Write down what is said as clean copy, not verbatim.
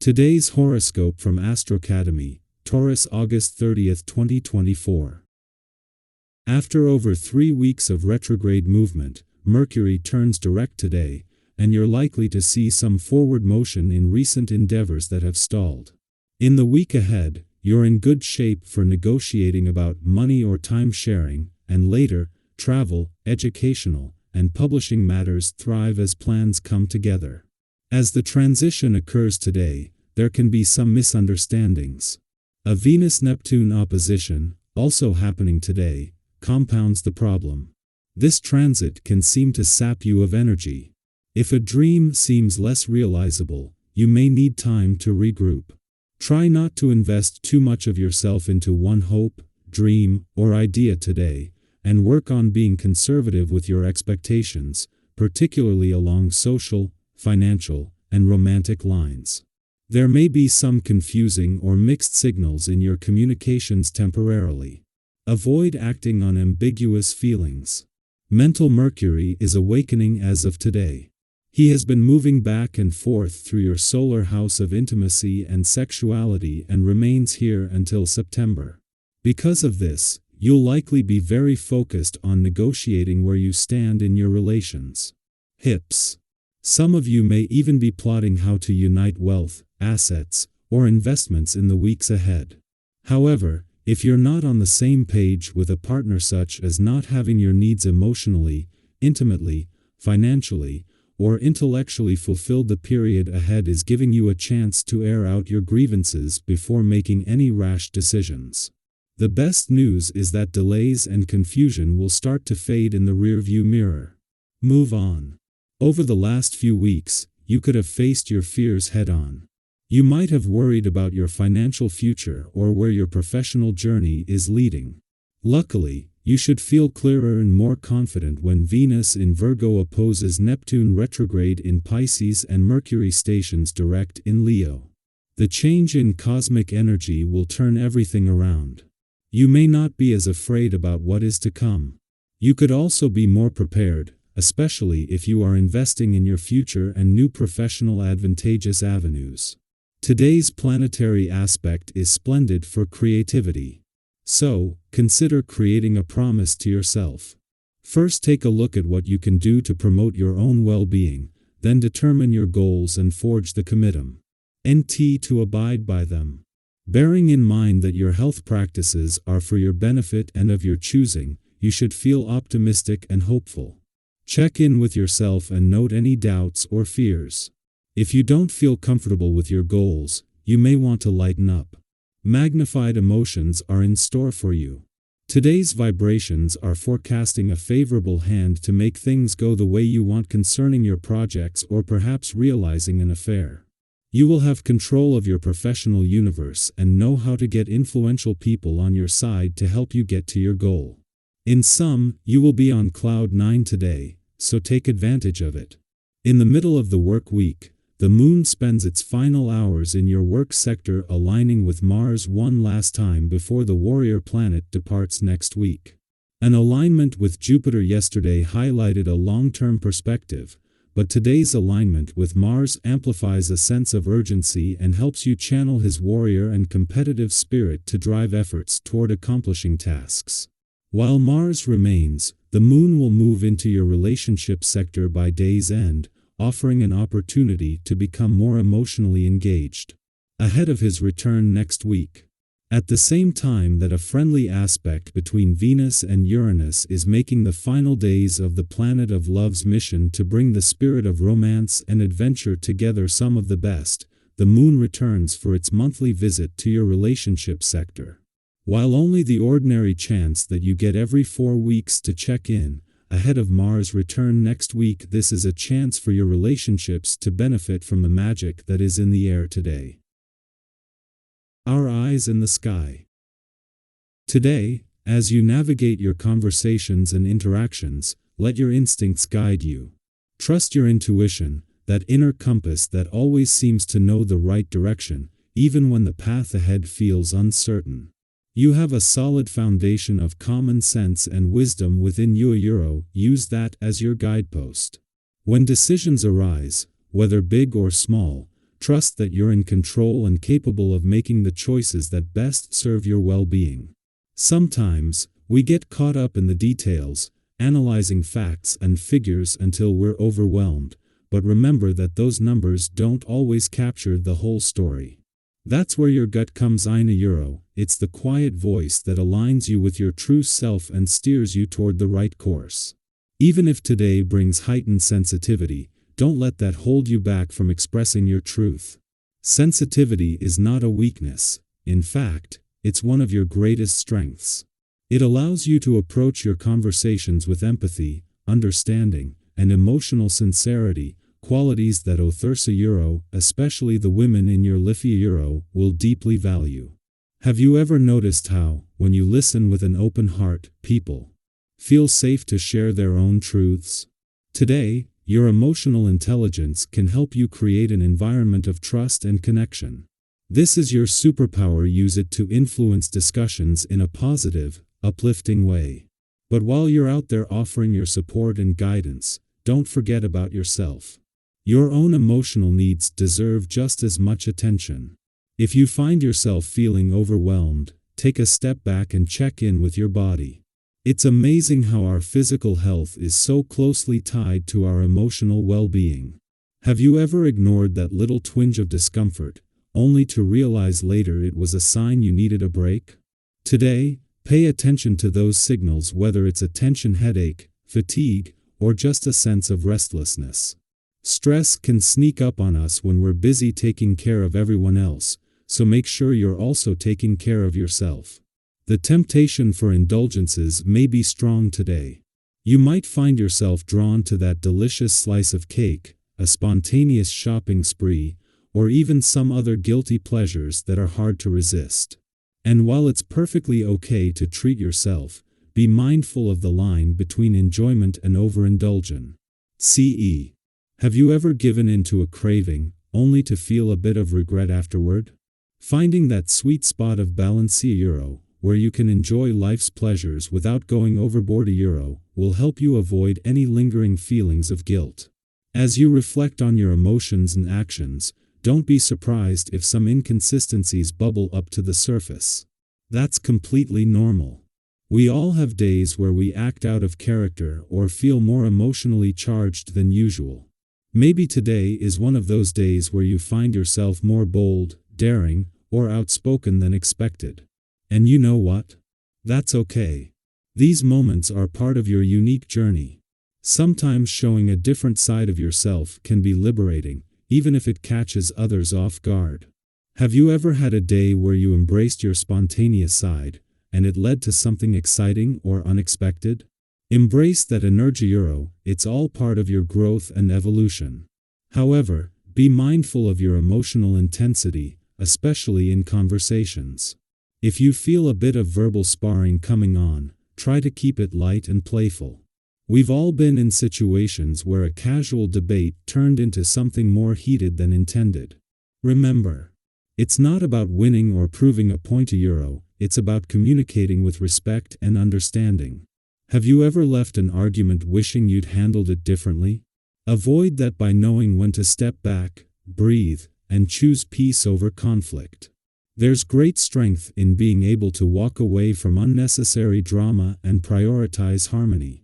Today's horoscope from AstroCademy, Taurus August 30th, 2024. After over 3 weeks of retrograde movement, Mercury turns direct today, and you're likely to see some forward motion in recent endeavors that have stalled. In the week ahead, you're in good shape for negotiating about money or time sharing, and later, travel, educational, and publishing matters thrive as plans come together. As the transition occurs today, there can be some misunderstandings. A Venus-Neptune opposition, also happening today, compounds the problem. This transit can seem to sap you of energy. If a dream seems less realizable, you may need time to regroup. Try not to invest too much of yourself into one hope, dream, or idea today, and work on being conservative with your expectations, particularly along social, financial, and romantic lines. There may be some confusing or mixed signals in your communications temporarily. Avoid acting on ambiguous feelings. Mental Mercury is awakening as of today. He has been moving back and forth through your solar house of intimacy and sexuality and remains here until September. Because of this, you'll likely be very focused on negotiating where you stand in your relations. Hips. Some of you may even be plotting how to unite wealth, assets, or investments in the weeks ahead. However, if you're not on the same page with a partner, such as not having your needs emotionally, intimately, financially, or intellectually fulfilled, the period ahead is giving you a chance to air out your grievances before making any rash decisions. The best news is that delays and confusion will start to fade in the rearview mirror. Move on. Over the last few weeks, you could have faced your fears head-on. You might have worried about your financial future or where your professional journey is leading. Luckily, you should feel clearer and more confident when Venus in Virgo opposes Neptune retrograde in Pisces and Mercury stations direct in Leo. The change in cosmic energy will turn everything around. You may not be as afraid about what is to come. You could also be more prepared, especially if you are investing in your future and new professional advantageous avenues. Today's planetary aspect is splendid for creativity. So, consider creating a promise to yourself. First, take a look at what you can do to promote your own well-being, then determine your goals and forge the commitment to abide by them. Bearing in mind that your health practices are for your benefit and of your choosing, you should feel optimistic and hopeful. Check in with yourself and note any doubts or fears. If you don't feel comfortable with your goals, you may want to lighten up. Magnified emotions are in store for you. Today's vibrations are forecasting a favorable hand to make things go the way you want concerning your projects or perhaps realizing an affair. You will have control of your professional universe and know how to get influential people on your side to help you get to your goal. In sum, you will be on cloud 9 today, so take advantage of it. In the middle of the work week, the moon spends its final hours in your work sector aligning with Mars one last time before the warrior planet departs next week. An alignment with Jupiter yesterday highlighted a long-term perspective, but today's alignment with Mars amplifies a sense of urgency and helps you channel his warrior and competitive spirit to drive efforts toward accomplishing tasks. While Mars remains, the moon will move into your relationship sector by day's end, offering an opportunity to become more emotionally engaged. Ahead of his return next week. At the same time that a friendly aspect between Venus and Uranus is making the final days of the planet of love's mission to bring the spirit of romance and adventure together some of the best, the moon returns for its monthly visit to your relationship sector. While only the ordinary chance that you get every 4 weeks to check in, ahead of Mars' return next week, this is a chance for your relationships to benefit from the magic that is in the air today. Our eyes in the sky. Today, as you navigate your conversations and interactions, let your instincts guide you. Trust your intuition, that inner compass that always seems to know the right direction, even when the path ahead feels uncertain. You have a solid foundation of common sense and wisdom within you. Use that as your guidepost. When decisions arise, whether big or small, Trust that you're in control and capable of making the choices that best serve your well-being. Sometimes, we get caught up in the details, analyzing facts and figures until we're overwhelmed, but remember that those numbers don't always capture the whole story. That's where your gut comes in. It's the quiet voice that aligns you with your true self and steers you toward the right course. Even if today brings heightened sensitivity, don't let that hold you back from expressing your truth. Sensitivity is not a weakness. In fact, it's one of your greatest strengths. It allows you to approach your conversations with empathy, understanding, and emotional sincerity, qualities that others, especially the women in your life, will deeply value. Have you ever noticed how, when you listen with an open heart, people feel safe to share their own truths? Today, your emotional intelligence can help you create an environment of trust and connection. This is your superpower. Use it to influence discussions in a positive, uplifting way. But while you're out there offering your support and guidance, don't forget about yourself. Your own emotional needs deserve just as much attention. If you find yourself feeling overwhelmed, take a step back and check in with your body. It's amazing how our physical health is so closely tied to our emotional well-being. Have you ever ignored that little twinge of discomfort, only to realize later it was a sign you needed a break? Today, pay attention to those signals, whether it's a tension headache, fatigue, or just a sense of restlessness. Stress can sneak up on us when we're busy taking care of everyone else, so make sure you're also taking care of yourself. The temptation for indulgences may be strong today. You might find yourself drawn to that delicious slice of cake, a spontaneous shopping spree, or even some other guilty pleasures that are hard to resist. And while it's perfectly okay to treat yourself, be mindful of the line between enjoyment and overindulgence. CE. Have you ever given in to a craving, only to feel a bit of regret afterward? Finding that sweet spot of balance, where you can enjoy life's pleasures without going overboard, will help you avoid any lingering feelings of guilt. As you reflect on your emotions and actions, don't be surprised if some inconsistencies bubble up to the surface. That's completely normal. We all have days where we act out of character or feel more emotionally charged than usual. Maybe today is one of those days where you find yourself more bold, daring, or outspoken than expected. And you know what? That's okay. These moments are part of your unique journey. Sometimes showing a different side of yourself can be liberating, even if it catches others off guard. Have you ever had a day where you embraced your spontaneous side, and it led to something exciting or unexpected? Embrace that energy, it's all part of your growth and evolution. However, be mindful of your emotional intensity, especially in conversations. If you feel a bit of verbal sparring coming on, try to keep it light and playful. We've all been in situations where a casual debate turned into something more heated than intended. Remember, it's not about winning or proving a point, it's about communicating with respect and understanding. Have you ever left an argument wishing you'd handled it differently? Avoid that by knowing when to step back, breathe, and choose peace over conflict. There's great strength in being able to walk away from unnecessary drama and prioritize harmony.